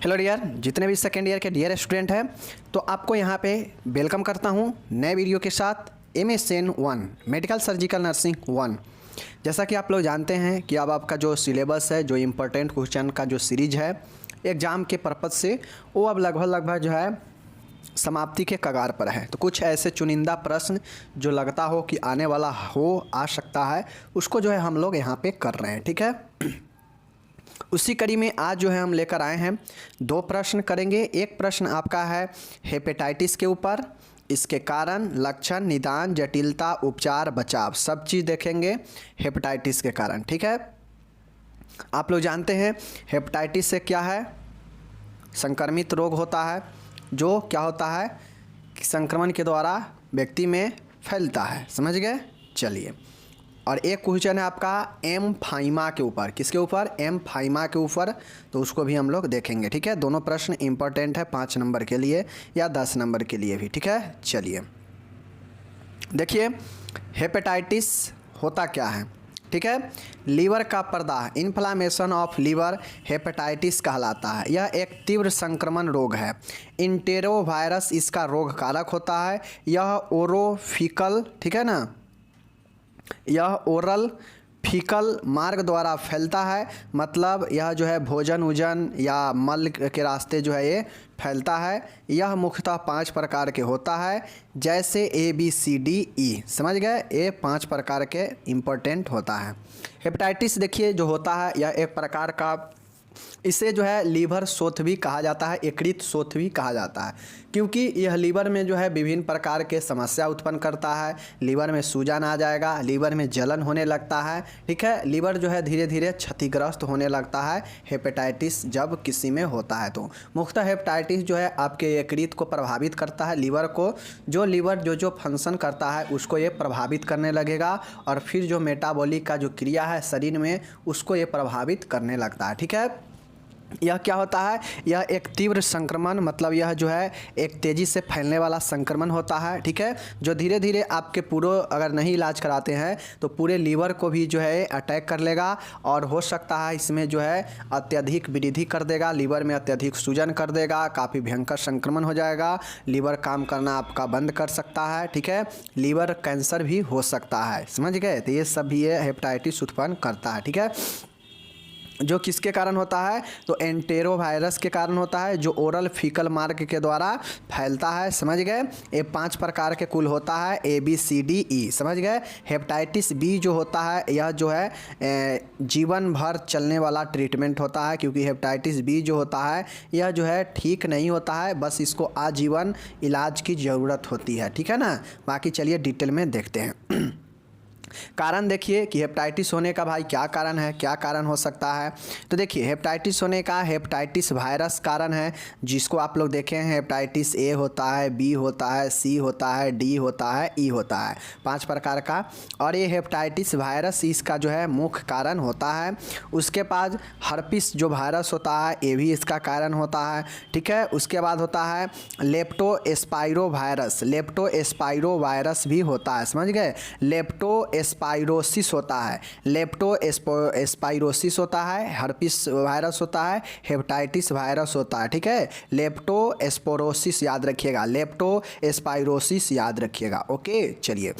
Hello dear, जितने भी second year के डियर स्टूडेंट हैं, तो आपको यहाँ पे वेलकम करता हूँ नए वीडियो के साथ। MSN 1 medical surgical nursing 1। जैसा कि आप लोग जानते हैं कि अब आपका जो सिलेबस है, जो इम्पोर्टेंट क्वेश्चन का जो सीरीज है एग्ज़ाम के पर्पज़ से, वो अब लगभग जो है समाप्ति के कगार पर है। तो कुछ ऐसे चुनिंदा प्रश्न जो लगता हो कि आने वाला आ सकता है, उसको जो है हम लोग यहाँ पे कर रहे हैं। ठीक है, उसी कड़ी में आज जो है हम लेकर आए हैं 2 प्रश्न करेंगे। एक प्रश्न आपका है हेपेटाइटिस के ऊपर, इसके कारण, लक्षण, निदान, जटिलता, उपचार, बचाव, सब चीज़ देखेंगे हेपेटाइटिस के कारण। ठीक है, आप लोग जानते हैं हेपेटाइटिस से क्या है, संक्रमित रोग होता है जो क्या होता है कि संक्रमण के द्वारा व्यक्ति में फैलता है। समझ गए? चलिए, और एक क्वेश्चन है आपका एम्फाइमा के ऊपर। किसके ऊपर? एम्फाइमा के ऊपर, तो उसको भी हम लोग देखेंगे। ठीक है, दोनों प्रश्न इंपॉर्टेंट है 5 नंबर के लिए या 10 नंबर के लिए भी। ठीक है, चलिए देखिए हेपेटाइटिस होता क्या है। ठीक है, लीवर का प्रदाह, इन्फ्लामेशन ऑफ लीवर हेपेटाइटिस कहलाता है। यह एक तीव्र संक्रमण रोग है। इंटेरोवायरस इसका रोग कारक होता है। यह ओरोफिकल, ठीक है ना, यह ओरल फीकल मार्ग द्वारा फैलता है। मतलब यह जो है भोजन उजन या मल के रास्ते जो है ये फैलता है। यह मुख्यतः 5 प्रकार के होता है, जैसे ABCDE। समझ गए? ये 5 प्रकार के इम्पोर्टेंट होता है। हेपेटाइटिस देखिए जो होता है, यह एक प्रकार का, इसे जो है लीवर शोथ भी कहा जाता है, यकृत शोथ भी कहा जाता है, क्योंकि यह लीवर में जो है विभिन्न प्रकार के समस्या उत्पन्न करता है। लीवर में सूजन आ जाएगा, लीवर में जलन होने लगता है। ठीक है, लीवर जो है धीरे धीरे क्षतिग्रस्त होने लगता है हेपेटाइटिस जब किसी में होता है। तो मुख्यतः हेपेटाइटिस जो है आपके यकृत को प्रभावित करता है, लीवर को, जो लीवर जो फंक्शन करता है उसको ये प्रभावित करने लगेगा, और फिर जो मेटाबॉलिक का जो क्रिया है शरीर में उसको ये प्रभावित करने लगता है। ठीक है, यह क्या होता है, यह एक तीव्र संक्रमण, मतलब यह जो है एक तेज़ी से फैलने वाला संक्रमण होता है। ठीक है, जो धीरे धीरे आपके पूरे, अगर नहीं इलाज कराते हैं तो पूरे लीवर को भी जो है अटैक कर लेगा, और हो सकता है इसमें जो है अत्यधिक वृद्धि कर देगा, लीवर में अत्यधिक सूजन कर देगा, काफ़ी भयंकर संक्रमण हो जाएगा, लीवर काम करना आपका बंद कर सकता है। ठीक है, लीवर कैंसर भी हो सकता है। समझ गए? तो ये सब भी ये हेपेटाइटिस उत्पन्न करता है। ठीक है, जो किसके कारण होता है, तो एंटेरोवायरस के कारण होता है, जो ओरल फीकल मार्ग के द्वारा फैलता है। समझ गए? ये 5 प्रकार के कुल होता है, ABCDE। समझ गए? हेपेटाइटिस बी जो होता है, यह जो है जीवन भर चलने वाला ट्रीटमेंट होता है, क्योंकि हेपेटाइटिस बी जो होता है यह जो है ठीक नहीं होता है, बस इसको आजीवन इलाज की ज़रूरत होती है। ठीक है ना, बाकी चलिए डिटेल में देखते हैं। कारण देखिए कि हेपेटाइटिस होने का भाई क्या कारण है, क्या कारण हो सकता है। तो देखिए हेपेटाइटिस होने का, हेपेटाइटिस वायरस कारण है, जिसको आप लोग देखे हैं हेपेटाइटिस A होता है, B होता है, C होता है, D होता है, E होता है, 5 प्रकार का। और ये हेपेटाइटिस वायरस इसका जो है मुख्य कारण होता है। उसके बाद हर्पिस जो वायरस होता है ये भी इसका कारण होता है। ठीक है, उसके बाद होता है लेप्टोस्पाइरो वायरस, लेप्टोस्पाइरोवायरस भी होता है। समझ गए? लेप्टोस्पाइरोसिस होता है, लेप्टोस्पाइरोसिस होता है, हर्पिस वायरस होता है, हेपेटाइटिस वायरस होता है। ठीक है, लेप्टोस्पोरोसिस याद रखिएगा, लेप्टोस्पाइरोसिस याद रखिएगा। ओके, चलिए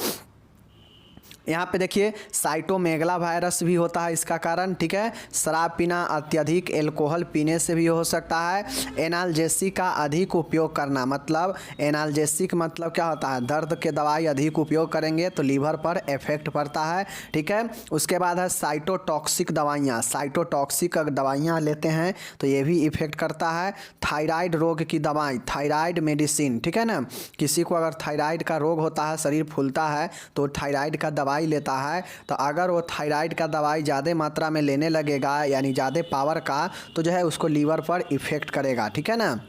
यहाँ पे देखिए साइटोमेगला वायरस भी होता है इसका कारण। ठीक है, शराब पीना, अत्यधिक एल्कोहल पीने से भी हो सकता है। एनाल्जेसिक का अधिक उपयोग करना, मतलब एनाल्जेसिक मतलब क्या होता है, दर्द के दवाई अधिक उपयोग करेंगे तो लीवर पर इफेक्ट पड़ता है। ठीक है, उसके बाद है साइटोटॉक्सिक दवाइयाँ, साइटोटॉक्सिक दवाइयाँ लेते हैं तो ये भी इफेक्ट करता है। थायराइड रोग की दवाई, थायराइड मेडिसिन, ठीक है ना, किसी को अगर थायराइड का रोग होता है, शरीर फूलता है तो थायराइड का दवाई लेता है, तो अगर वो थायराइड का दवाई ज़्यादा मात्रा में लेने लगेगा, यानी ज़्यादा पावर का, तो जो है उसको लीवर पर इफ़ेक्ट करेगा। ठीक है ना,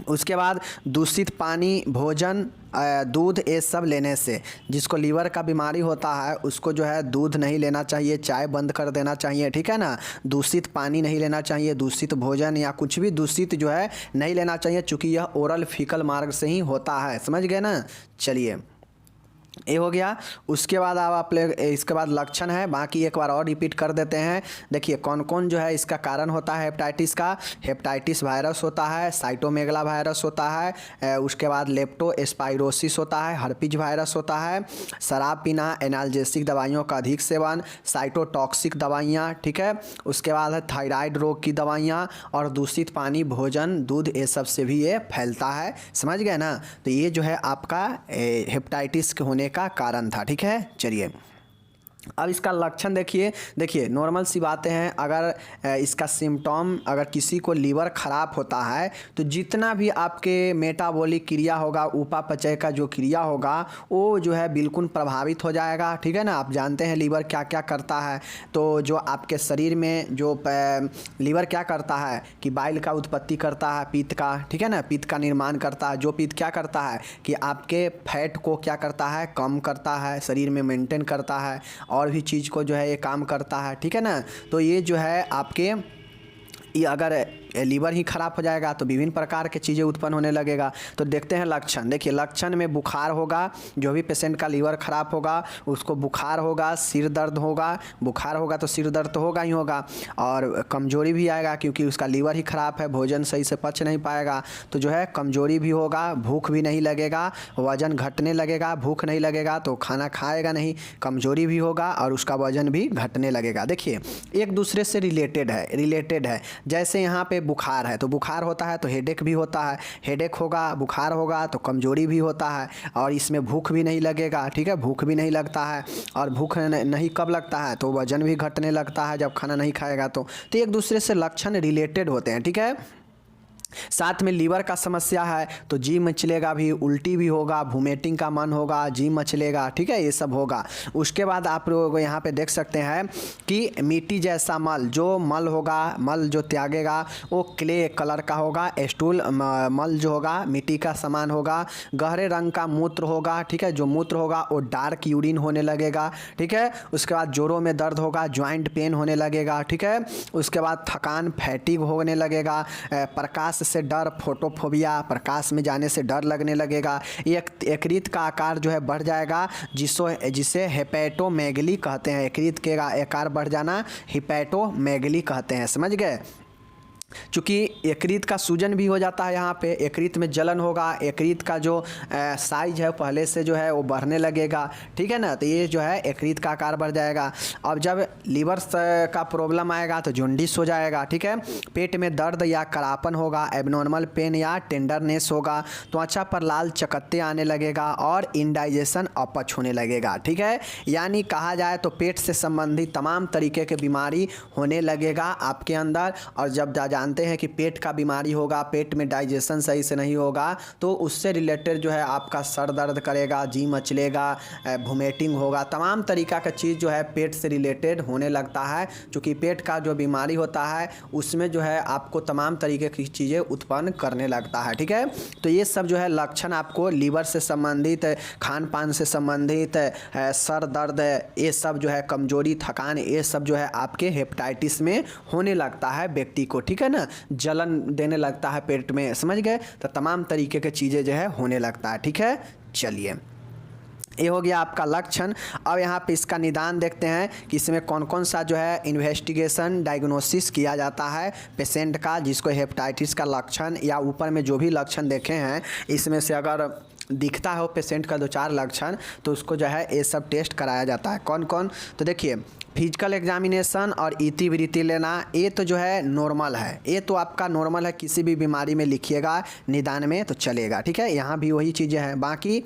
उसके बाद दूषित पानी, भोजन, दूध, ये सब लेने से, जिसको लीवर का बीमारी होता है उसको जो है दूध नहीं लेना चाहिए, चाय बंद कर देना चाहिए। ठीक है ना, दूषित पानी नहीं लेना चाहिए, दूषित भोजन या कुछ भी दूषित जो है नहीं लेना चाहिए, चूँकि यह ओरल फीकल मार्ग से ही होता है। समझ गए ना? चलिए ये हो गया। उसके बाद आप इसके बाद लक्षण है, बाकी एक बार और रिपीट कर देते हैं। देखिए कौन कौन जो है इसका कारण होता है हेपेटाइटिस का। हेपेटाइटिस वायरस होता है, साइटोमेगला वायरस होता है, उसके बाद लेप्टोस्पाइरोसिस होता है, हर्पिज वायरस होता है, शराब पीना, एनाल्जेसिक दवाइयों का अधिक सेवन, साइटोटॉक्सिक दवाइयाँ, ठीक है। उसके बाद है थायराइड रोग की दवाइयाँ, और दूषित पानी, भोजन, दूध, ये सब से भी ये फैलता है। समझ गए ना। तो ये जो है आपका हेपेटाइटिस होने का कारण था, ठीक है। चलिए अब इसका लक्षण देखिए नॉर्मल सी बातें हैं। अगर इसका सिम्टॉम, अगर किसी को लीवर ख़राब होता है तो जितना भी आपके मेटाबॉलिक क्रिया होगा, उपापचय का जो क्रिया होगा, वो जो है बिल्कुल प्रभावित हो जाएगा, ठीक है ना। आप जानते हैं लीवर क्या क्या करता है। तो जो आपके शरीर में जो लीवर क्या करता है कि बाइल का उत्पत्ति करता है, पित्त का, ठीक है ना, पित्त का निर्माण करता है। जो पित्त क्या करता है कि आपके फैट को क्या करता है, कम करता है, शरीर में मेंटेन करता है, और भी चीज़ को जो है ये काम करता है, ठीक है ना। तो ये जो है आपके ये अगर लीवर ही ख़राब हो जाएगा तो विभिन्न प्रकार की चीज़ें उत्पन्न होने लगेगा। तो देखते हैं लक्षण। देखिए लक्षण में बुखार होगा, जो भी पेशेंट का लीवर ख़राब होगा उसको बुखार होगा, सिर दर्द होगा। बुखार होगा तो सिर दर्द तो होगा ही होगा, और कमजोरी भी आएगा क्योंकि उसका लीवर ही ख़राब है, भोजन सही से पच नहीं पाएगा। तो जो है कमजोरी भी होगा, भूख भी नहीं लगेगा, वज़न घटने लगेगा। भूख नहीं लगेगा तो खाना खाएगा नहीं, कमजोरी भी होगा और उसका वज़न भी घटने लगेगा। देखिए एक दूसरे से रिलेटेड है। जैसे यहाँ पे बुखार है तो बुखार होता है तो हेडेक भी होता है, हेडेक होगा, बुखार होगा तो कमजोरी भी होता है, और इसमें भूख भी नहीं लगेगा, ठीक है। भूख भी नहीं लगता है, और भूख नहीं कब लगता है तो वजन भी घटने लगता है जब खाना नहीं खाएगा। तो एक दूसरे से लक्षण रिलेटेड होते हैं, ठीक है। साथ में लीवर का समस्या है तो जी मचलेगा भी, उल्टी भी होगा, वोमिटिंग का मन होगा, जी मचलेगा, ठीक है, ये सब होगा। उसके बाद आप लोग यहाँ पे देख सकते हैं कि मिट्टी जैसा मल, जो मल होगा, मल जो त्यागेगा वो क्ले कलर का होगा, स्टूल मल जो होगा मिट्टी का समान होगा, गहरे रंग का मूत्र होगा, ठीक है। जो मूत्र होगा वो डार्क यूरिन होने लगेगा, ठीक है। उसके बाद जोड़ों में दर्द होगा, ज्वाइंट पेन होने लगेगा, ठीक है। उसके बाद थकान, फैटिग होने लगेगा, प्रकाश से डर, फोटोफोबिया, प्रकाश में जाने से डर लगने लगेगा। यकृत का आकार जो है बढ़ जाएगा, जिसे हेपेटोमेगली कहते हैं। यकृत के आकार बढ़ जाना हेपेटोमेगली कहते हैं, समझ गए। चूँकि यकृत का सूजन भी हो जाता है, यहाँ पे यकृत में जलन होगा, यकृत का जो साइज है पहले से जो है वो बढ़ने लगेगा, ठीक है ना। तो ये जो है यकृत का आकार बढ़ जाएगा। अब जब लीवर का प्रॉब्लम आएगा तो जॉन्डिस हो जाएगा, ठीक है। पेट में दर्द या करापन होगा, एबनॉर्मल पेन या टेंडरनेस होगा, त्वचा पर लाल चकत्ते आने लगेगा, और इंडाइजेशन अपच होने लगेगा, ठीक है। यानी कहा जाए तो पेट से संबंधित तमाम तरीके के बीमारी होने लगेगा आपके अंदर। और जब जानते हैं कि पेट का बीमारी होगा, पेट में डाइजेशन सही से नहीं होगा, तो उससे रिलेटेड जो है आपका सर दर्द करेगा, जी मचलेगा, वोमिटिंग होगा, तमाम तरीका का चीज़ जो है पेट से रिलेटेड होने लगता है। क्योंकि पेट का जो बीमारी होता है उसमें जो है आपको तमाम तरीके की चीज़ें उत्पन्न करने लगता है, ठीक है। तो ये सब जो है लक्षण आपको लीवर से संबंधित, खान पान से संबंधित, सर दर्द, ये सब जो है कमजोरी, थकान, ये सब जो है आपके हेपेटाइटिस में होने लगता है व्यक्ति को, ठीक है ना। जलन देने लगता है पेट में, समझ गए। तो तमाम तरीके के चीज़ें जो है होने लगता है, ठीक है। चलिए ये हो गया आपका लक्षण। अब यहाँ पे इसका निदान देखते हैं कि इसमें कौन कौन सा जो है इन्वेस्टिगेशन, डायग्नोसिस किया जाता है पेशेंट का, जिसको हेपेटाइटिस का लक्षण या ऊपर में जो भी लक्षण देखे हैं इसमें से अगर दिखता है पेशेंट का 2-4 लक्षण तो उसको जो है ये सब टेस्ट कराया जाता है। कौन कौन, तो देखिए फिजिकल एग्जामिनेशन और इतिवृत्ति लेना, ये तो जो है नॉर्मल है, ये तो आपका नॉर्मल है, किसी भी बीमारी में लिखिएगा निदान में तो चलेगा, ठीक है। यहाँ भी वही चीज़ें हैं। बाकी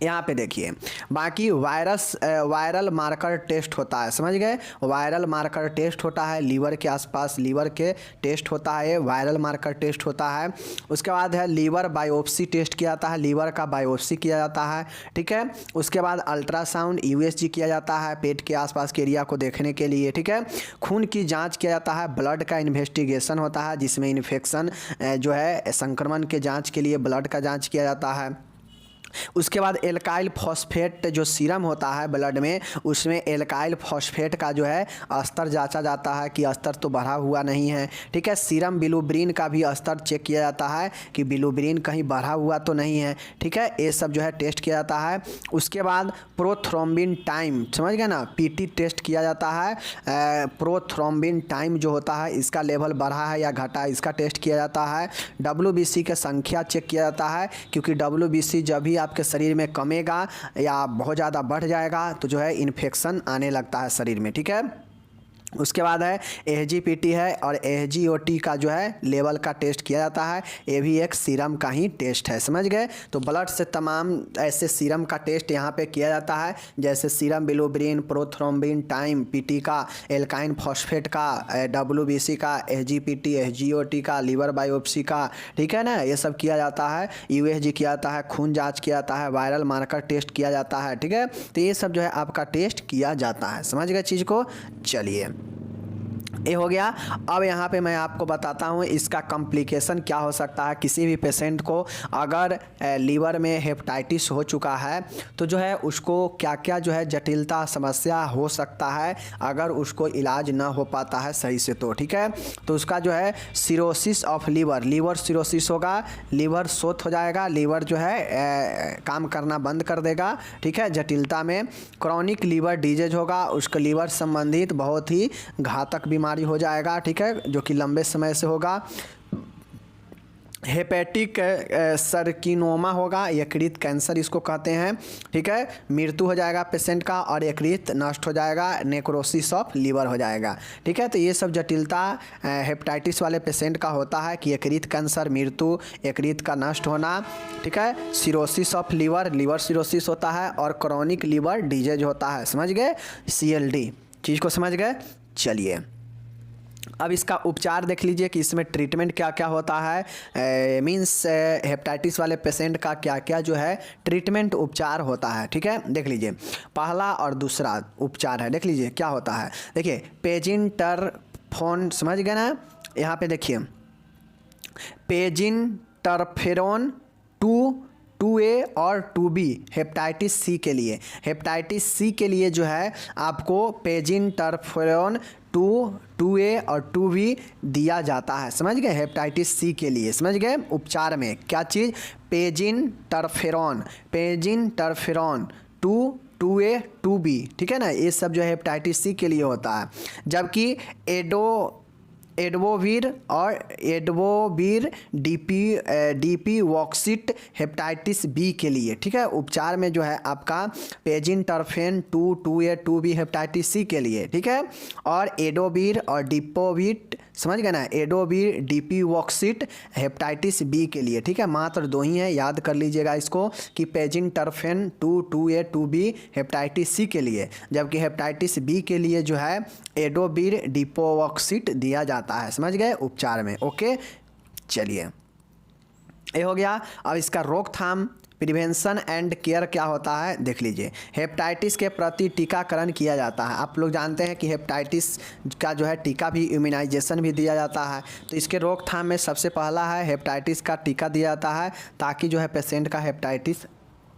यहाँ पे देखिए, बाकी वायरल मार्कर टेस्ट होता है, समझ गए। वायरल मार्कर टेस्ट होता है लीवर के आसपास, लीवर के टेस्ट होता है, वायरल मार्कर टेस्ट होता है। उसके बाद है लीवर बायोप्सी टेस्ट किया जाता है, लीवर का बायोप्सी किया जाता है, ठीक है। उसके बाद अल्ट्रासाउंड यूएसजी किया जाता है पेट के आसपास के एरिया को देखने के लिए, ठीक है। खून की जाँच किया जाता है, ब्लड का इन्वेस्टिगेशन होता है जिसमें इन्फेक्शन जो है संक्रमण के जाँच के लिए ब्लड का जाँच किया जाता है। उसके बाद एल्काइल फॉस्फेट जो सीरम होता है ब्लड में, उसमें एल्काइल फॉस्फेट का जो है स्तर जांचा जाता है कि स्तर तो बढ़ा हुआ नहीं है। ठीक है, सीरम बिलिरुबिन का भी स्तर चेक किया जाता है कि बिलिरुबिन कहीं बढ़ा हुआ तो नहीं है। ठीक है, ये सब जो है टेस्ट किया जाता है। उसके बाद प्रोथ्रोम्बिन टाइम, समझ गए ना, पीटी टेस्ट किया जाता है। प्रोथ्रोम्बिन टाइम जो होता है इसका लेवल बढ़ा है या घटा है, इसका टेस्ट किया जाता है। WBC की संख्या चेक किया जाता है, क्योंकि WBC जब भी आपके शरीर में कमेगा या बहुत ज़्यादा बढ़ जाएगा तो जो है इन्फेक्शन आने लगता है शरीर में। ठीक है, उसके बाद है AGPT है और AGOT का जो है लेवल का टेस्ट किया जाता है। ये भी एक सीरम का ही टेस्ट है, समझ गए। तो ब्लड से तमाम ऐसे सीरम का टेस्ट यहाँ पे किया जाता है, जैसे serum bilirubin, prothrombin time, PT का, एल्काइन फॉस्फेट का, WBC का, AGPT, AGOT का, लीवर बायोप्सी का, ठीक है ना, ये सब किया जाता है। USG किया जाता है, खून जाँच किया जाता है, वायरल मार्कर टेस्ट किया जाता है। ठीक है, तो ये सब जो है आपका टेस्ट किया जाता है, समझ गए चीज़ को। चलिए, ये हो गया। अब यहाँ पे मैं आपको बताता हूँ इसका कॉम्प्लिकेशन क्या हो सकता है। किसी भी पेशेंट को अगर लीवर में हेपेटाइटिस हो चुका है तो जो है उसको क्या क्या जो है जटिलता समस्या हो सकता है अगर उसको इलाज ना हो पाता है सही से तो। ठीक है, तो उसका जो है cirrhosis of liver, liver cirrhosis होगा, लीवर शोथ हो जाएगा, लीवर जो है काम करना बंद कर देगा। ठीक है, जटिलता में क्रॉनिक लीवर डिजीज होगा, उसका लीवर संबंधित बहुत ही घातक बीमारी हो जाएगा। ठीक है, जो कि लंबे समय से होगा। हेपेटिक सर्किनोमा होगा, यकृत कैंसर इसको कहते हैं। ठीक है, मृत्यु हो जाएगा पेशेंट का और यकृत नष्ट हो जाएगा, नेक्रोसिस ऑफ लीवर हो जाएगा। ठीक है, तो ये सब जटिलता हेपेटाइटिस वाले पेशेंट का होता है कि यकृत कैंसर, मृत्यु, यकृत का नष्ट होना। ठीक है, cirrhosis of liver, liver cirrhosis होता है और क्रॉनिक लीवर डिजीज होता है, समझ गए, CLD चीज़ को समझ गए। चलिए, अब इसका उपचार देख लीजिए कि इसमें ट्रीटमेंट क्या क्या होता है, मींस हेपेटाइटिस वाले पेशेंट का क्या क्या जो है ट्रीटमेंट उपचार होता है। ठीक है, देख लीजिए, पहला और दूसरा उपचार है, देख लीजिए क्या होता है। देखिए, पेजिनटरफोन, समझ गए ना, यहाँ पे देखिए पेजिनटरफेरोन 2A और 2B हेपेटाइटिस C के लिए, हेपेटाइटिस C के लिए जो है आपको पेजिनटरफेरोन 2A और 2B दिया जाता है, समझ गए, हेपेटाइटिस C के लिए, समझ गए। उपचार में क्या चीज़, पेजिनटरफेरोन 2A 2B, ठीक है ना, ये सब जो है हेपेटाइटिस C के लिए होता है। जबकि एडवोवीर और एडवोवीर DP वॉक्सिट हेपेटाइटिस B के लिए। ठीक है, उपचार में जो है आपका पेजिनटरफेन 2A 2B हेपेटाइटिस C के लिए। ठीक है, और एडोवीर और डिपोविट, समझ गए ना, एडोवीर DP वॉक्सिट हेपेटाइटिस B के लिए। ठीक है, मात्र दो ही हैं, याद कर लीजिएगा इसको कि पेजिनटरफेन 2A 2B हेपेटाइटिस C के लिए, जबकि हेपेटाइटिस B के लिए जो है एडोवीर डिपोवॉक्सिट दिया जाता है, समझ गए, उपचार में। ओके, चलिए, ये हो गया। अब इसका रोकथाम, प्रिवेंशन एंड केयर क्या होता है देख लीजिए। हेपेटाइटिस के प्रति टीकाकरण किया जाता है। आप लोग जानते हैं कि हेपेटाइटिस का जो है टीका भी, इम्यूनाइजेशन भी दिया जाता है। तो इसके रोकथाम में सबसे पहला है हेपेटाइटिस का टीका दिया जाता है ताकि जो है पेशेंट का हेपेटाइटिस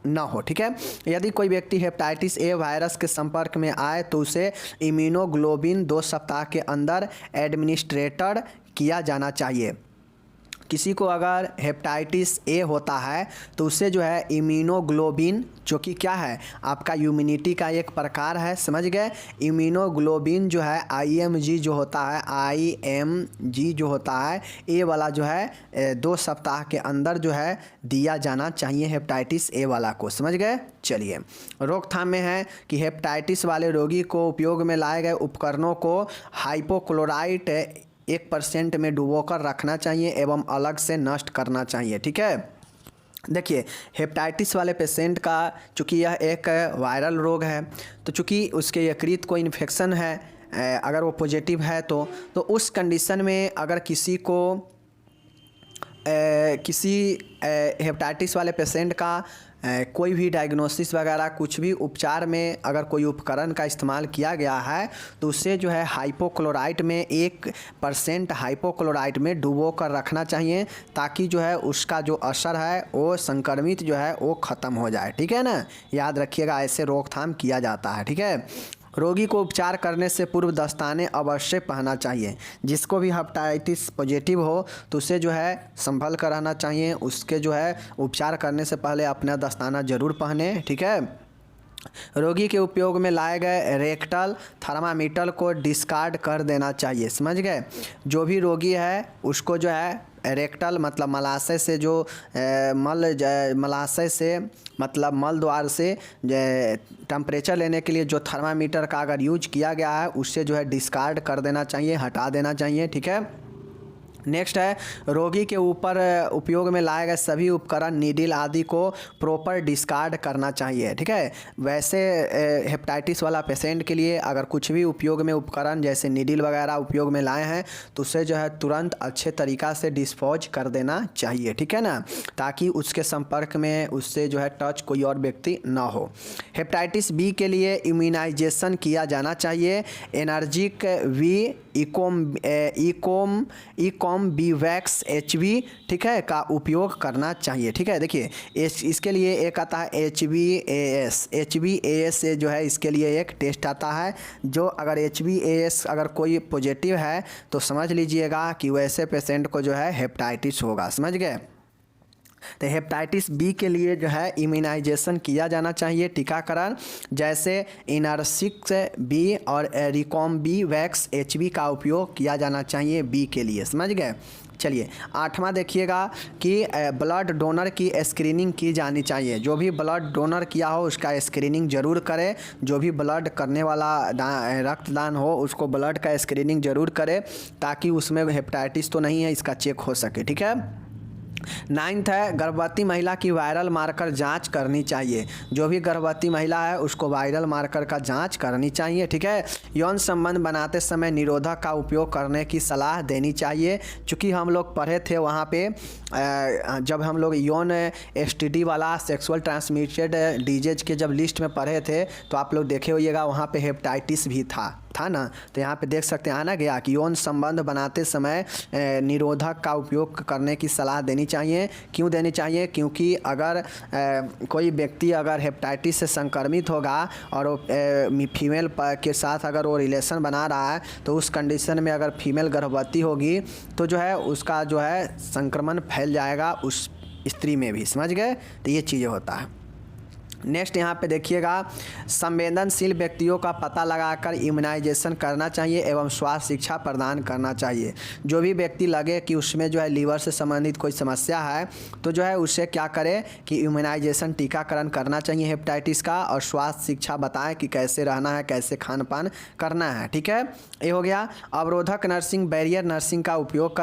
ना हो। ठीक है, यदि कोई व्यक्ति हेपेटाइटिस A वायरस के संपर्क में आए तो उसे इम्यूनोग्लोबिन 2 सप्ताह के अंदर एडमिनिस्ट्रेटर किया जाना चाहिए। किसी को अगर हेपेटाइटिस A होता है तो उससे जो है इम्यूनोग्लोबिन, जो कि क्या है आपका इम्यूनिटी का एक प्रकार है, समझ गए, इम्यूनोग्लोबिन जो है IMG जो होता है, IMG जो होता है A वाला जो है 2 सप्ताह के अंदर जो है दिया जाना चाहिए हेपेटाइटिस A वाला को, समझ गए। चलिए, रोकथाम में है कि हेपेटाइटिस वाले रोगी को उपयोग में लाए गए उपकरणों को हाइपोक्लोराइट 1% में डुबोकर रखना चाहिए एवं अलग से नष्ट करना चाहिए। ठीक है, देखिए, हेपेटाइटिस वाले पेशेंट का चूँकि यह एक वायरल रोग है, तो चूँकि उसके यकृत को इन्फेक्शन है, अगर वो पॉजिटिव है तो उस कंडीशन में अगर किसी को किसी हेपेटाइटिस वाले पेशेंट का कोई भी डायग्नोसिस वगैरह कुछ भी उपचार में अगर कोई उपकरण का इस्तेमाल किया गया है तो उससे जो है हाइपोक्लोराइट में 1% हाइपोक्लोराइट में डुबो कर रखना चाहिए, ताकि जो है उसका जो असर है वो संक्रमित जो है वो ख़त्म हो जाए। ठीक है ना, याद रखिएगा, ऐसे रोकथाम किया जाता है। ठीक है, रोगी को उपचार करने से पूर्व दस्ताने अवश्य पहनना चाहिए। जिसको भी हेपेटाइटिस पॉजिटिव हो तो उसे जो है संभल कर रहना चाहिए, उसके जो है उपचार करने से पहले अपना दस्ताना ज़रूर पहने। ठीक है, रोगी के उपयोग में लाए गए रेक्टल थर्मामीटर को डिस्कार्ड कर देना चाहिए। समझ गए, जो भी रोगी है उसको जो है रेक्टल मतलब मलाशय से जो मलाशय से मतलब मल द्वार से टेम्परेचर लेने के लिए जो थर्मामीटर का अगर यूज किया गया है उससे जो है डिस्कार्ड कर देना चाहिए, हटा देना चाहिए। ठीक है, नेक्स्ट है रोगी के ऊपर उपयोग में लाए गए सभी उपकरण नीडल आदि को प्रॉपर डिस्कार्ड करना चाहिए। ठीक है, वैसे हेपेटाइटिस वाला पेशेंट के लिए अगर कुछ भी उपयोग में उपकरण जैसे नीडल वगैरह उपयोग में लाए हैं तो उसे जो है तुरंत अच्छे तरीक़ा से डिस्पोज कर देना चाहिए। ठीक है ना, ताकि उसके संपर्क में उससे जो है टच कोई और व्यक्ति ना हो। हेपेटाइटिस बी के लिए इम्यूनाइजेशन किया जाना चाहिए। एनर्जिक वी इकोम बी वैक्स HB ठीक है का उपयोग करना चाहिए। ठीक है, देखिए इसके लिए एक आता है HBAS से जो है इसके लिए एक टेस्ट आता है, जो अगर HBAS अगर कोई पॉजिटिव है तो समझ लीजिएगा कि वैसे पेशेंट को जो है हेपेटाइटिस होगा। समझ गए, तो हेपेटाइटिस बी के लिए जो है इम्यूनाइजेशन किया जाना चाहिए, टीकाकरण, जैसे इनर्सिक्स बी और रिकॉम बी वैक्स HB का उपयोग किया जाना चाहिए बी के लिए। समझ गए। चलिए 8वां देखिएगा कि ब्लड डोनर की स्क्रीनिंग की जानी चाहिए। जो भी ब्लड डोनर किया हो उसका स्क्रीनिंग ज़रूर करें। जो भी ब्लड करने वाला रक्तदान हो उसको ब्लड का स्क्रीनिंग ज़रूर करें, ताकि उसमें हेपेटाइटिस तो नहीं है इसका चेक हो सके। ठीक है, 9th है गर्भवती महिला की वायरल मार्कर जांच करनी चाहिए। जो भी गर्भवती महिला है उसको वायरल मार्कर का जांच करनी चाहिए। ठीक है, यौन संबंध बनाते समय निरोधक का उपयोग करने की सलाह देनी चाहिए। चूँकि हम लोग पढ़े थे वहाँ पे जब हम लोग यौन STD वाला सेक्सुअल ट्रांसमिटेड डिजीज के जब लिस्ट में पढ़े थे तो आप लोग देखे होइएगा वहाँ पे हेपेटाइटिस भी था ना। तो यहाँ पे देख सकते हैं आना गया कि यौन संबंध बनाते समय निरोधक का उपयोग करने की सलाह देनी चाहिए। क्यों देनी चाहिए? क्योंकि अगर कोई व्यक्ति अगर हेपेटाइटिस से संक्रमित होगा और फीमेल के साथ अगर वो रिलेशन बना रहा है तो उस कंडीशन में अगर फीमेल गर्भवती होगी तो जो है उसका जो है संक्रमण फैल जाएगा उस स्त्री में भी। समझ गए, तो ये चीज़ें होता है। नेक्स्ट यहाँ पे देखिएगा संवेदनशील व्यक्तियों का पता लगाकर इम्यूनाइजेशन करना चाहिए एवं स्वास्थ्य शिक्षा प्रदान करना चाहिए। जो भी व्यक्ति लगे कि उसमें जो है लीवर से संबंधित कोई समस्या है तो जो है उससे क्या करें कि इम्यूनाइजेशन टीकाकरण करना चाहिए हेपेटाइटिस का, और स्वास्थ्य शिक्षा बताएं कि कैसे रहना है, कैसे खान पान करना है। ठीक है, ये हो गया। अवरोधक नर्सिंग बैरियर नर्सिंग का उपयोग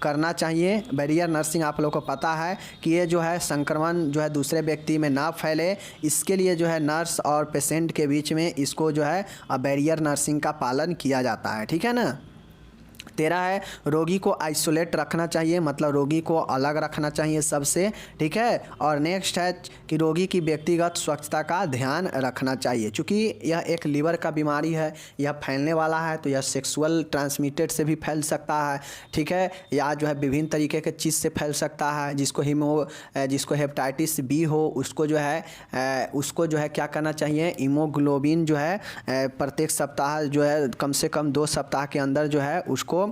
करना चाहिए। बैरियर नर्सिंग आप लोगों को पता है कि ये जो है संक्रमण जो है दूसरे व्यक्ति में ना फैले, इसके लिए जो है नर्स और पेशेंट के बीच में इसको जो है बैरियर नर्सिंग का पालन किया जाता है। ठीक है ना। 13 है रोगी को आइसोलेट रखना चाहिए, मतलब रोगी को अलग रखना चाहिए सबसे। ठीक है, और नेक्स्ट है कि रोगी की व्यक्तिगत स्वच्छता का ध्यान रखना चाहिए। चूँकि यह एक लीवर का बीमारी है, यह फैलने वाला है तो यह सेक्सुअल ट्रांसमिटेड से भी फैल सकता है। ठीक है, या जो है विभिन्न तरीके के चीज़ से फैल सकता है। जिसको हेपेटाइटिस बी हो उसको जो है क्या करना चाहिए, हीमोग्लोबिन जो है प्रत्येक सप्ताह जो है कम से कम 2 सप्ताह के अंदर जो है उसको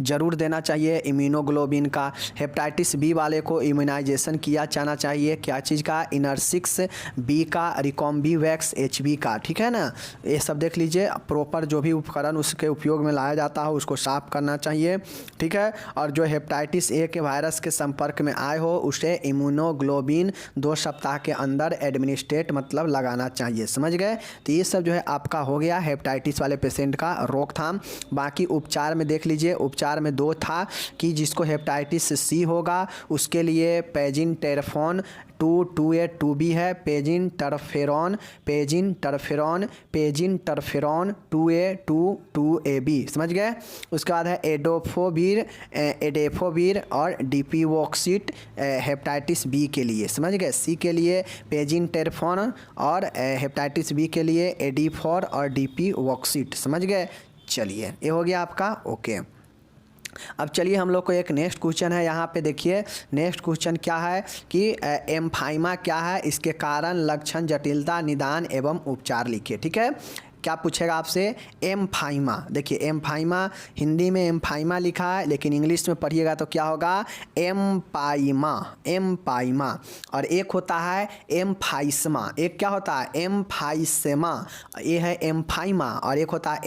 ज़रूर देना चाहिए इम्यूनोग्लोबिन का। हेपेटाइटिस बी वाले को इम्यूनाइजेशन किया जाना चाहिए क्या चीज़ का, इनर्सिक्स बी का, रिकॉम्बी वैक्स HB का। ठीक है ना, ये सब देख लीजिए। प्रॉपर जो भी उपकरण उसके उपयोग में लाया जाता है उसको साफ करना चाहिए। ठीक है, और जो हेपेटाइटिस A के वायरस के संपर्क में आए हो उसे इम्यूनोग्लोबिन 2 सप्ताह के अंदर एडमिनिस्ट्रेट मतलब लगाना चाहिए। समझ गए, तो ये सब जो है आपका हो गया हेपेटाइटिस वाले पेशेंट का रोकथाम। बाकी उपचार में देख लीजिए उपचार में 2 था कि जिसको हेपेटाइटिस सी होगा उसके लिए पेजिनटेरफोन 2A 2B है, पेजिनटरफेरॉन 2A 2AB, समझ गए। उसके बाद है एडेफोविर और डीपीवॉक्सिट हेपेटाइटिस बी के लिए, समझ गए। सी के लिए पेजिनटेरफोन और हेपेटाइटिस बी के लिए एडिफोर और डीपीवॉक्सिट, समझ गए। चलिए ये हो गया आपका ओके। अब चलिए हम लोग को एक नेक्स्ट क्वेश्चन है, यहाँ पे देखिए नेक्स्ट क्वेश्चन क्या है कि एम्फाइमा क्या है, इसके कारण, लक्षण, जटिलता, निदान एवं उपचार लिखिए। ठीक है, क्या पूछेगा आपसे, एम्फाइमा। देखिए एम्फाइमा हिंदी में एम्फाइमा लिखा है, लेकिन इंग्लिश में पढ़िएगा तो क्या होगा, एम्पाइमा। और एक होता है एम्फाइस्मा, एक क्या होता है, एम्फाइसेमा, ये है एम्फाइमा, और एक होता है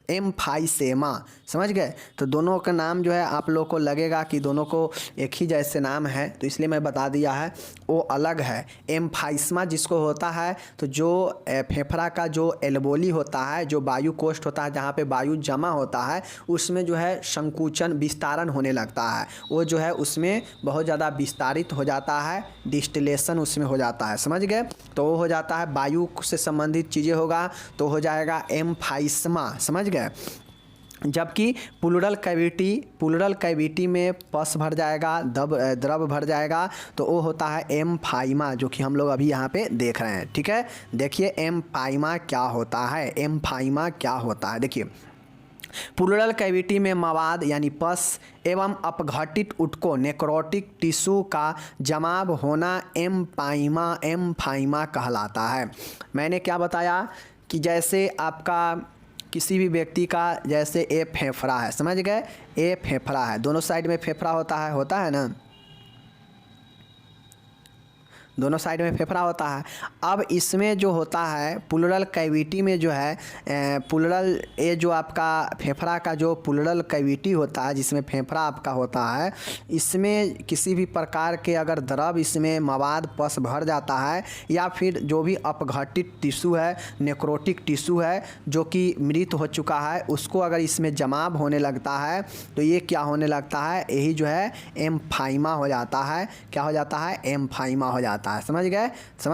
एम्फाइसेमा, समझ गए। तो दोनों का नाम जो है आप लोग को लगेगा कि दोनों को एक ही जैसे नाम है, तो इसलिए मैं बता दिया है वो अलग है। एम्फाइस्मा जिसको होता है तो जो फेफड़ा का जो एल्वोली होता है, जो वायु कोष्ठ होता है जहाँ पे वायु जमा होता है, उसमें जो है संकुचन विस्तारण होने लगता है, वो जो है उसमें बहुत ज़्यादा विस्तारित हो जाता है, डिस्टिलेशन उसमें हो जाता है, समझ गए। तो वो हो जाता है वायु से संबंधित चीज़ें होगा तो हो जाएगा एम्फाइस्मा, समझ गए। जबकि प्लूरल कैविटी में पस भर जाएगा, द्रव भर जाएगा, तो वो होता है एम्फाइमा, जो कि हम लोग अभी यहाँ पे देख रहे हैं। ठीक है, देखिए एम्फाइमा क्या होता है, देखिए प्लूरल कैविटी में मवाद यानी पस एवं अपघटित ऊतकों नेक्रोटिक टिश्यू का जमाव होना एम्फाइमा कहलाता है। मैंने क्या बताया कि जैसे आपका किसी भी व्यक्ति का जैसे ए फेफड़ा है, समझ गए, ए फेफड़ा है, दोनों साइड में फेफड़ा होता है ना, दोनों साइड में फेफड़ा होता है। अब इसमें जो होता है प्लूरल कैविटी में जो है प्लूरल, ये जो आपका फेफड़ा का जो प्लूरल कैविटी होता है जिसमें फेफड़ा आपका होता है, इसमें किसी भी प्रकार के अगर द्रव इसमें मवाद पस भर जाता है, या फिर जो भी अपघटित टिश्यू है, नेक्रोटिक टिश्यू है जो कि मृत हो चुका है, उसको अगर इसमें जमाव होने लगता है तो ये क्या होने लगता है, यही जो है एम्फाइमा हो जाता है। क्या हो जाता है, एम्फाइमा हो जाता है। समझ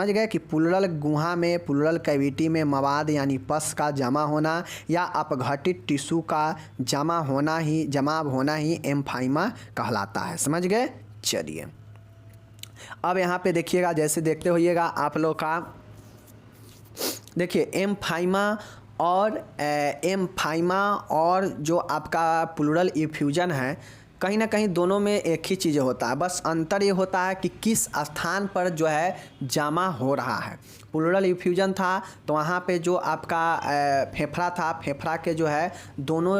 गए कि प्लूरल गुहा में, प्लूरल कैविटी में मवाद यानी पस का जमा होना या अपघटित टिश्यू का जमाव होना ही एम्फाइमा कहलाता है, समझ गए। चलिए अब यहाँ पे देखिएगा, जैसे देखते होइएगा आप लोग का, देखिए एम्फाइमा और जो आपका प्लूरल इफ्यूजन है, कहीं ना कहीं दोनों में एक ही चीज़ होता है, बस अंतर ये होता है कि किस स्थान पर जो है जमा हो रहा है। प्लूरल इफ्यूजन था तो वहाँ पे जो आपका फेफड़ा था, फेफड़ा के जो है दोनों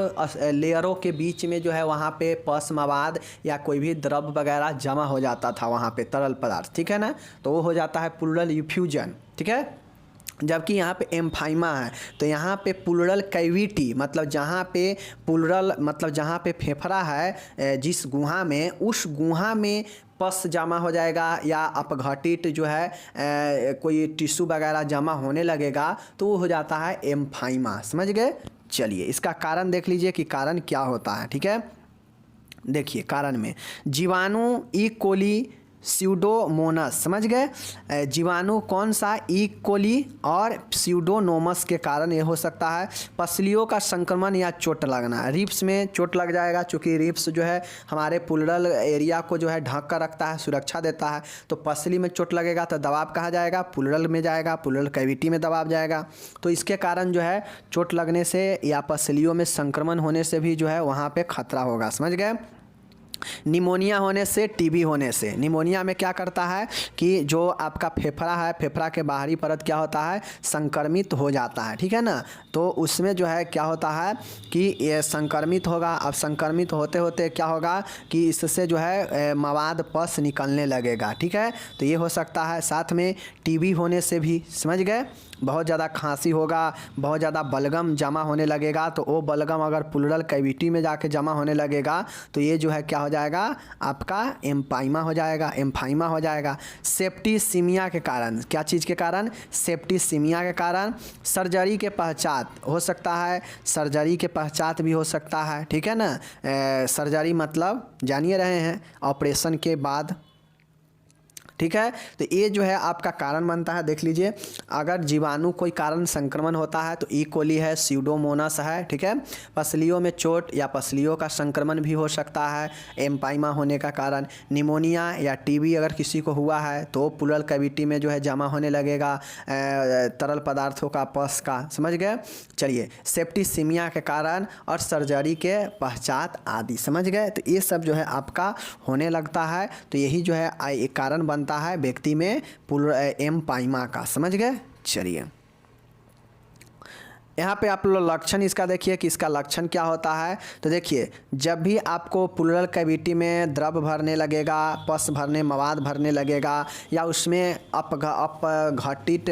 लेयरों के बीच में जो है वहाँ पे पस मवाद या कोई भी द्रव वगैरह जमा हो जाता था वहाँ पे, तरल पदार्थ, ठीक है ना, तो वो हो जाता है प्लूरल इफ्यूजन। ठीक है, जबकि यहाँ पे एम्फाइमा है तो यहाँ पे प्लूरल कैविटी मतलब जहाँ पे फेफड़ा है, जिस गुहा में, उस गुहा में पस जमा हो जाएगा या अपघटित जो है कोई टिश्यू वगैरह जमा होने लगेगा तो वो हो जाता है एम्फाइमा, समझ गए। चलिए इसका कारण देख लीजिए कि कारण क्या होता है। ठीक है, देखिए कारण में जीवाणु ई कोली स्यूडोमोनस, समझ गए, जीवाणु कौन सा, ई कोली और स्यूडोमोनस के कारण ये हो सकता है। पसलियों का संक्रमण या चोट लगना, रिब्स में चोट लग जाएगा, क्योंकि रिब्स जो है हमारे प्लूरल एरिया को जो है ढक कर रखता है, सुरक्षा देता है, तो पसली में चोट लगेगा तो दबाव कहाँ जाएगा, प्लूरल में जाएगा, प्लूरल कैविटी में दबाव जाएगा, तो इसके कारण जो है चोट लगने से या पसलियों में संक्रमण होने से भी जो है वहाँ पे खतरा होगा, समझ गए। निमोनिया होने से, टीबी होने से, निमोनिया में क्या करता है कि जो आपका फेफड़ा है, फेफड़ा के बाहरी परत क्या होता है, संक्रमित हो जाता है, ठीक है ना, तो उसमें जो है क्या होता है कि ये संक्रमित होगा। अब संक्रमित होते होते क्या होगा कि इससे जो है मवाद पस निकलने लगेगा, ठीक है, तो ये हो सकता है। साथ में टीबी होने से भी, समझ गए, बहुत ज़्यादा खांसी होगा, बहुत ज़्यादा बलगम जमा होने लगेगा, तो वो बलगम अगर प्लूरल कैविटी में जाके जमा होने लगेगा तो ये जो है क्या हो जाएगा, आपका एम्फाइमा हो जाएगा, एम्फाइमा हो जाएगा। सेप्टिसीमिया के कारण, क्या चीज़ के कारण? सेप्टिसीमिया के कारण। सर्जरी के पश्चात हो सकता है, सर्जरी के पश्चात भी हो सकता है, ठीक है ना। सर्जरी मतलब जानिए रहे हैं, ऑपरेशन के बाद, ठीक है। तो ये जो है आपका कारण बनता है। देख लीजिए, अगर जीवाणु कोई कारण संक्रमण होता है तो ई कोली है, स्यूडोमोनास है, ठीक है। पसलियों में चोट या पसलियों का संक्रमण भी हो सकता है एम्फाइमा होने का कारण। निमोनिया या टीबी अगर किसी को हुआ है तो प्लूरल कैविटी में जो है जमा होने लगेगा तरल पदार्थों का, पस का, समझ गए। चलिए, सेप्टिसीमिया के कारण और सर्जरी के पश्चात आदि, समझ गए। तो ये सब जो है आपका होने लगता है, तो यही जो है एक कारण बनता है व्यक्ति में एम्फाइमा का, समझ गए। चलिए, यहाँ पे आप लोग लक्षण इसका देखिए कि इसका लक्षण क्या होता है। तो देखिए, जब भी आपको प्लूरल कैविटी में द्रव भरने लगेगा, पस भरने, मवाद भरने लगेगा, या उसमें अपघटित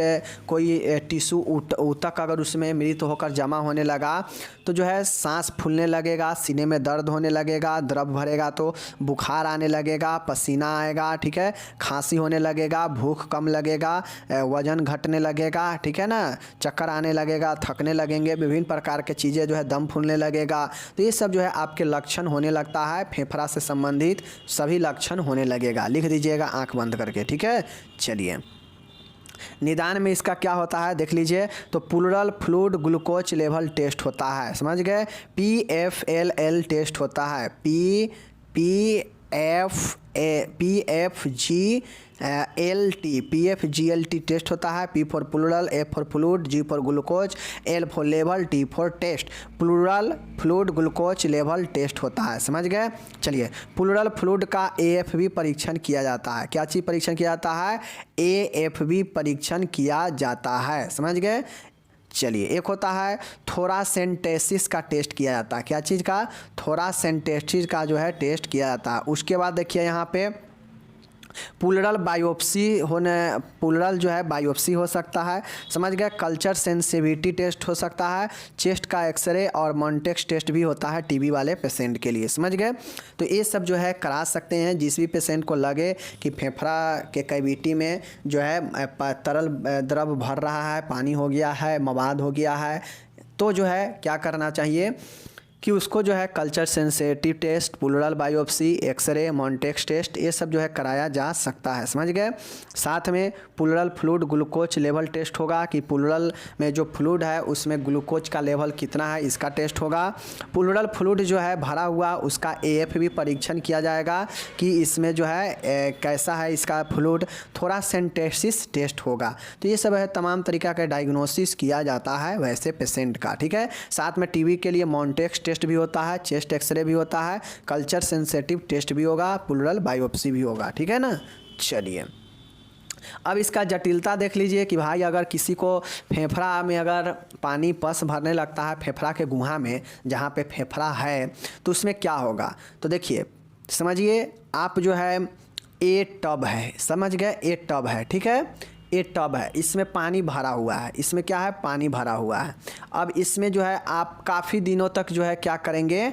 कोई टिश्यू ऊतक अगर उसमें मृत होकर जमा होने लगा, तो जो है सांस फूलने लगेगा, सीने में दर्द होने लगेगा, द्रव भरेगा तो बुखार आने लगेगा, पसीना आएगा, ठीक है, खांसी होने लगेगा, भूख कम लगेगा, वजन घटने लगेगा, ठीक है ना, चक्कर आने लगेगा, थकने लगेंगे, विभिन्न प्रकार के चीज़ें जो है, दम फूलने लगेगा। तो ये सब जो है आपके लक्षण होने लगता है, फेफड़ा से संबंधित सभी लक्षण होने लगेगा। लिख दीजिएगा आंख बंद करके, ठीक है। चलिए, निदान में इसका क्या होता है देख लीजिए। तो pleural fluid glucose level test होता है, समझ गए। PFLL टेस्ट होता है, PFGLT टेस्ट होता है। P for pleural, F for fluid, G for glucose, L for level, T for test. Pleural fluid glucose level test होता है, समझ गए। चलिए, प्लूरल फ्लूइड का AFB परीक्षण किया जाता है। क्या चीज़ परीक्षण किया जाता है? AFB परीक्षण किया जाता है, समझ गए। चलिए, एक होता है थोरासेंटेसिस का टेस्ट किया जाता है। क्या चीज़ का? थोरासेंटेसिस का जो है टेस्ट किया जाता है। उसके बाद देखिए यहाँ पे प्लूरल बायोप्सी होने, प्लूरल जो है बायोप्सी हो सकता है, समझ गए। कल्चर सेंसिटिविटी टेस्ट हो सकता है, चेस्ट का एक्सरे और मॉन्टेक्स टेस्ट भी होता है टीबी वाले पेशेंट के लिए, समझ गए। तो ये सब जो है करा सकते हैं। जिस भी पेशेंट को लगे कि फेफड़ा के कैविटी में जो है तरल द्रव भर रहा है, पानी हो गया है, मवाद हो गया है, तो जो है क्या करना चाहिए कि उसको जो है culture sensitive test, pleural biopsy, x ray, Mantoux test, ये सब जो है कराया जा सकता है, समझ गए। साथ में pleural fluid glucose level test होगा कि प्लूरल में जो फ्लूइड है उसमें ग्लूकोज का लेवल कितना है, इसका टेस्ट होगा। प्लूरल फ्लूइड जो है भरा हुआ, उसका AFB परीक्षण किया जाएगा कि इसमें जो है कैसा है इसका फ्लूइड। थोरासेंटेसिस टेस्ट होगा। तो ये सब है तमाम तरीका का डायग्नोसिस किया जाता है वैसे पेशेंट का, ठीक है। साथ में टीबी के लिए मॉन्टेक्स टेस्ट भी होता है, चेस्ट एक्सरे भी होता है, कल्चर सेंसिटिव टेस्ट भी होगा, प्लूरल बायोप्सी भी होगा, ठीक है ना। चलिए, अब इसका जटिलता देख लीजिए कि भाई अगर किसी को फेफड़ा में अगर पानी पस भरने लगता है, फेफड़ा के गुहा में जहाँ पे फेफड़ा है, तो उसमें क्या होगा। तो देखिए, समझिए आप जो है एक टब है, समझ गए, एक टब है, ठीक है। एक टब है, इसमें पानी भरा हुआ है, इसमें क्या है, पानी भरा हुआ है। अब इसमें जो है आप काफ़ी दिनों तक जो है क्या करेंगे,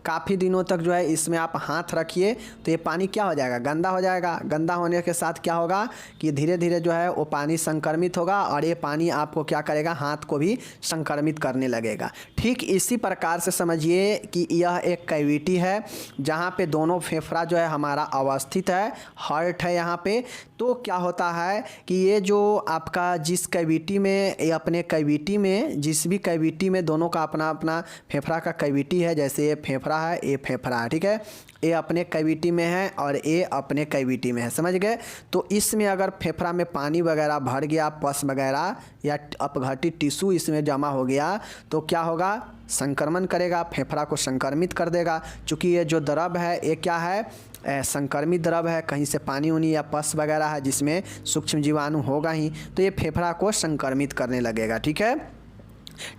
काफ़ी दिनों तक जो है इसमें आप हाथ रखिए तो ये पानी क्या हो जाएगा, गंदा हो जाएगा। गंदा होने के साथ क्या होगा कि धीरे धीरे जो है वो पानी संक्रमित होगा और ये पानी आपको क्या करेगा, हाथ को भी संक्रमित करने लगेगा। ठीक इसी प्रकार से समझिए कि यह एक कैविटी है जहाँ पे दोनों फेफड़ा जो है हमारा अवस्थित है, हार्ट है यहाँ पे। तो क्या होता है कि ये जो आपका जिस कैविटी में, ये अपने कैविटी में, जिस भी कैविटी में दोनों का अपना अपना फेफड़ा का कैविटी है, जैसे ये फेफड़ा है, ये फेफड़ा है, ठीक है। ये अपने कैविटी में है और ये अपने कैविटी में है, समझ गए। तो इसमें अगर फेफड़ा में पानी वगैरह भर गया, पस वगैरह या अपघटित टिश्यू इसमें जमा हो गया, तो क्या होगा, संक्रमण करेगा, फेफड़ा को संक्रमित कर देगा। चूँकि ये जो द्रव है ये क्या है, संक्रमित द्रव है, कहीं से पानी उनी या पस वगैरह है जिसमें सूक्ष्म जीवाणु होगा ही, तो ये फेफड़ा को संक्रमित करने लगेगा, ठीक है।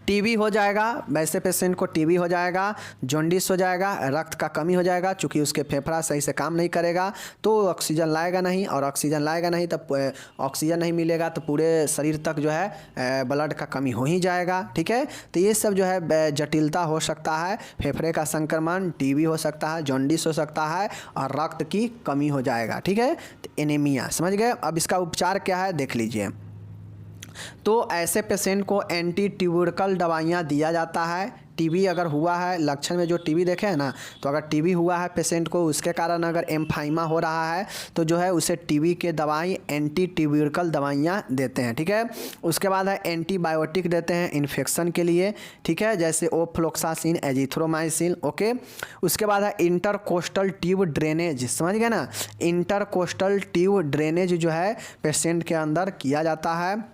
टीबी हो जाएगा, वैसे पेशेंट को टीबी हो जाएगा, जॉन्डिस हो जाएगा, रक्त का कमी हो जाएगा, चूँकि उसके फेफड़ा सही से काम नहीं करेगा तो ऑक्सीजन लाएगा नहीं, और ऑक्सीजन लाएगा नहीं तब ऑक्सीजन नहीं मिलेगा तो पूरे शरीर तक जो है ब्लड का कमी हो ही जाएगा। ठीक है, तो ये सब जो है जटिलता हो सकता है, फेफड़े का संक्रमण, टीबी हो सकता है, जॉन्डिस हो सकता है और रक्त की कमी हो जाएगा। ठीक है, तो एनीमिया, समझ गए। अब इसका उपचार क्या है देख लीजिए। तो ऐसे पेशेंट को एंटी ट्यूबरकल दवाइयाँ दिया जाता है। टीबी अगर हुआ है, लक्षण में जो टीबी देखे हैं ना, तो अगर टीबी हुआ है पेशेंट को, उसके कारण अगर एम्फाइमा हो रहा है तो जो है उसे टीबी के दवाई एंटी ट्यूबरकल दवाइयाँ देते हैं। ठीक है, उसके बाद है एंटीबायोटिक देते हैं इन्फेक्शन के लिए। ठीक है, जैसे ओफ्लोक्सासिन, एजिथ्रोमाइसिन। ओके, उसके बाद है इंटरकोस्टल ट्यूब ड्रेनेज, समझ गए ना, इंटरकोस्टल ट्यूब ड्रेनेज जो है पेशेंट के अंदर किया जाता है।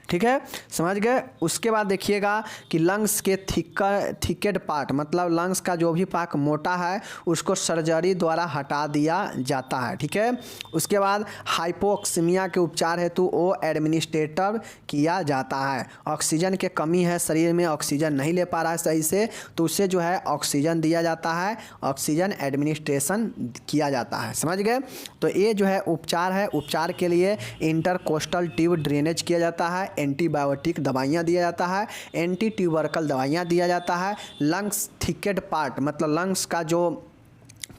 ठीक है, समझ गए। उसके बाद देखिएगा कि लंग्स के थिकेड पार्ट, मतलब लंग्स का जो भी पार्ट मोटा है उसको सर्जरी द्वारा हटा दिया जाता है। ठीक है, उसके बाद हाइपोक्सीमिया के उपचार हेतु वो एडमिनिस्ट्रेटर किया जाता है। ऑक्सीजन के कमी है, शरीर में ऑक्सीजन नहीं ले पा रहा है सही से, तो उससे जो है ऑक्सीजन दिया जाता है, ऑक्सीजन एडमिनिस्ट्रेशन किया जाता है। समझ गए। तो ये जो है उपचार है, उपचार के लिए इंटरकोस्टल ट्यूब ड्रेनेज किया जाता है, एंटीबायोटिक दवाइयाँ दिया जाता है, एंटी ट्यूबरकल दवाइयाँ दिया जाता है। लंग्स थिकेड पार्ट, मतलब लंग्स का जो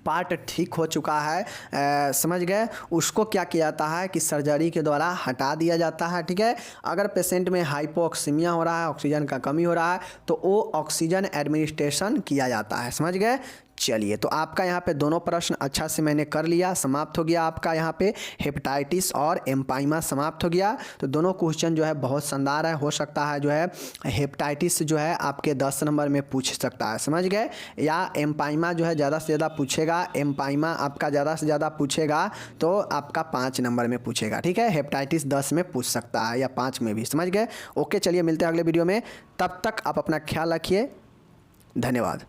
पार्ट ठीक हो चुका है, समझ गए, उसको क्या किया जाता है कि सर्जरी के द्वारा हटा दिया जाता है। ठीक है, अगर पेशेंट में हाइपोक्सीमिया हो रहा है, ऑक्सीजन का कमी हो रहा है, तो वो ऑक्सीजन एडमिनिस्ट्रेशन किया जाता है। समझ गए। चलिए, तो आपका यहाँ पे दोनों प्रश्न अच्छा से मैंने कर लिया, समाप्त हो गया आपका यहाँ पे हेपेटाइटिस और एम्पाइमा समाप्त हो गया। तो दोनों क्वेश्चन जो है बहुत शानदार है, हो सकता है जो है हेपेटाइटिस जो है आपके 10 नंबर में पूछ सकता है, समझ गए, या एम्पाइमा जो है ज़्यादा से ज़्यादा पूछेगा, एम्पाइमा आपका ज़्यादा से ज़्यादा पूछेगा तो आपका 5 नंबर में पूछेगा। ठीक है, हेपेटाइटिस 10 में पूछ सकता है या 5 में भी, समझ गए। ओके, चलिए मिलते हैं अगले वीडियो में, तब तक आप अपना ख्याल रखिए, धन्यवाद।